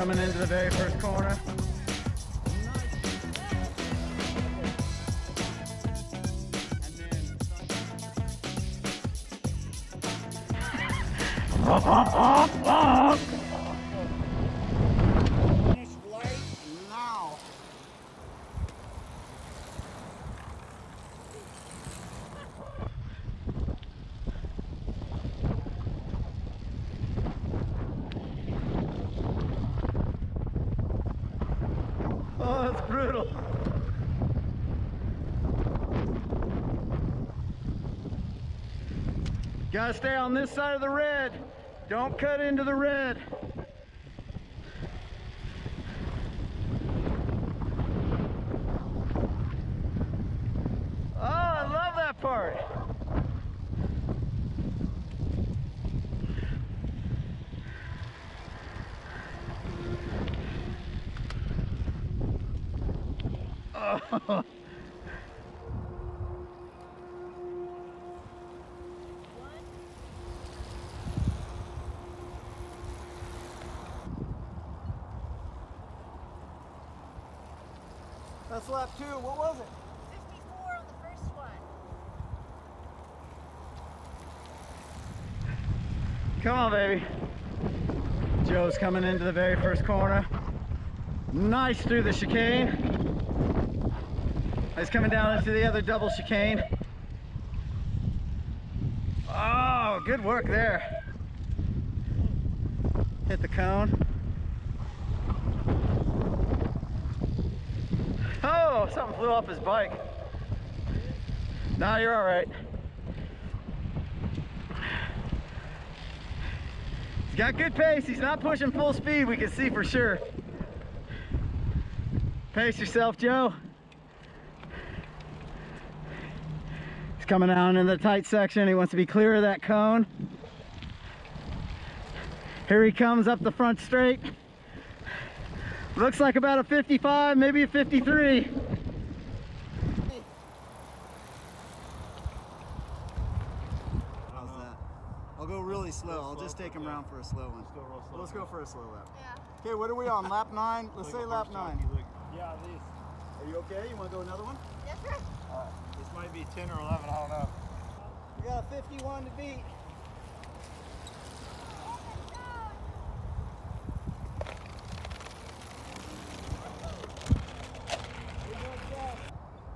coming into the very first corner. Finish light now. Oh, that's brutal. Gotta stay on this side of the red. Don't cut into the red. Oh, I love that part. Oh. That's lap 2. What was it? 54 on the first one. Come on, baby. Joe's coming into the very first corner. Nice through the chicane. He's coming down into the other double chicane. Oh, good work there. Hit the cone. Oh, something flew off his bike. No, you're all right. He's got good pace. He's not pushing full speed. We can see for sure. Pace yourself, Joe. He's coming down in the tight section. He wants to be clear of that cone. Here he comes up the front straight. Looks like about a 55, maybe a 53. How's that? I'll go really slow. I'll just take him around for a slow one. Let's go real slow. Let's go for a slow lap. Yeah. Okay, what are we on? Lap 9? Let's say lap 9. Yeah, at least. Are you okay? You want to go another one? Yes, sir. This might be 10 or 11, I don't know. We got a 51 to beat.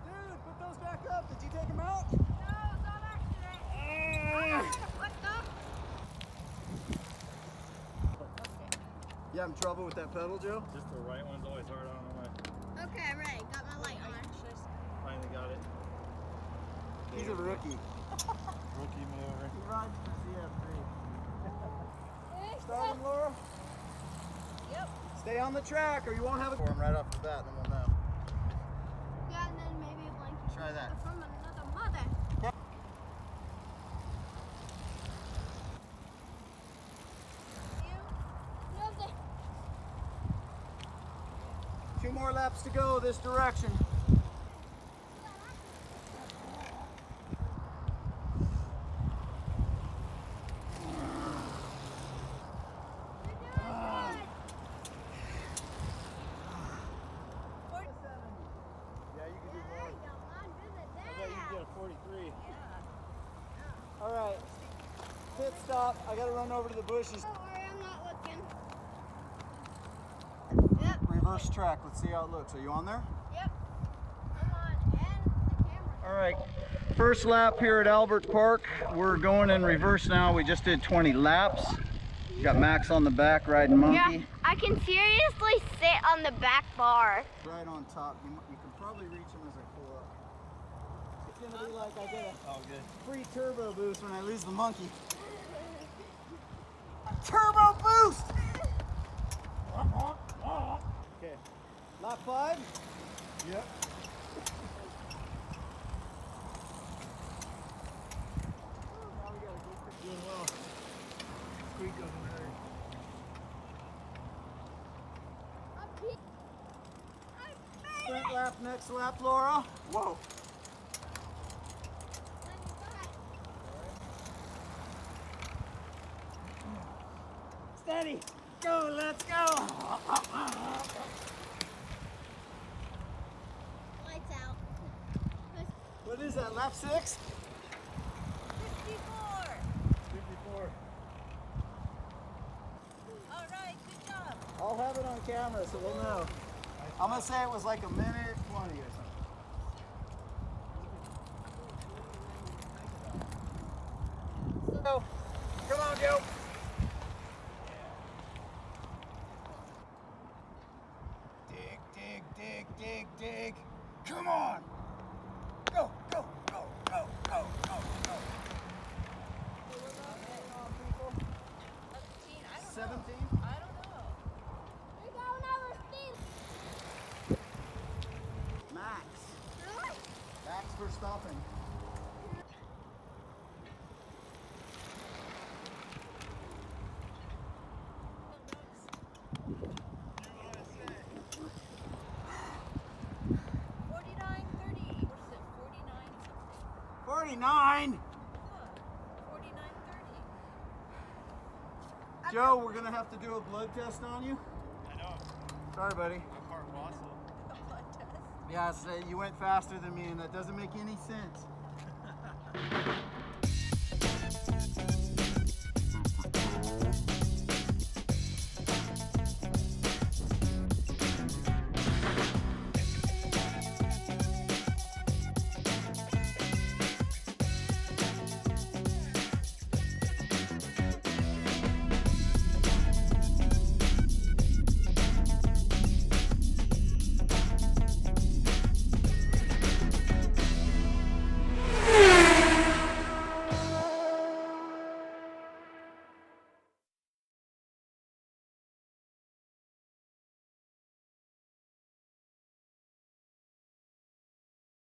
Dude, put those back up. Did you take them out? No, it's on accident. What the? You having trouble with that pedal, Joe? Just the right one's always hard, I don't know why. Okay, I'm ready. Got my light on. Finally got it. He's a rookie. Rookie maneuver. He rides for CF3. Start him, Laura. Yep. Stay on the track or you won't have it for him right off the bat, then we'll know. Yeah, and then maybe a blanket. Try that. From another mother. Two more laps to go this direction. Yeah, you can do more. I bet you can get a 43. All right, pit stop. I gotta run over to the bushes. Don't worry, I'm not looking. Yep. Reverse track. Let's see how it looks. Are you on there? Yep. I'm on. And the camera. All right, first lap here at Albert Park. We're going in reverse now. We just did 20 laps. Got Max on the back riding monkey. Yeah, I can seriously sit on the back bar. Right on top. You can probably reach him as I pull up. It's gonna be like I get Oh, good. a free turbo boost when I lose the monkey. Turbo boost! Okay, lap 5? Yep. Now we gotta go Doing well. Squeak doesn't hurt. sprint lap, next lap, Laura. Whoa. Steady. go, let's go. Lights out. What is that, lap 6? 54. 54. All right, good job. I'll have it on camera so we'll know. I'm gonna say it was like a minute 20 or something. Go. Come on, Joe. Dig, dig, dig, dig, dig. Come on. Go, go, go, go, go, go, go. 17? I don't know. We got another speed. Max. Max Verstappen. $49.30. What is it? 49 something. 49. 49.30. Joe, we're gonna have to do a blood test on you. I know. Sorry, buddy. I'm part muscle. A blood test. Yeah, you went faster than me, and that doesn't make any sense.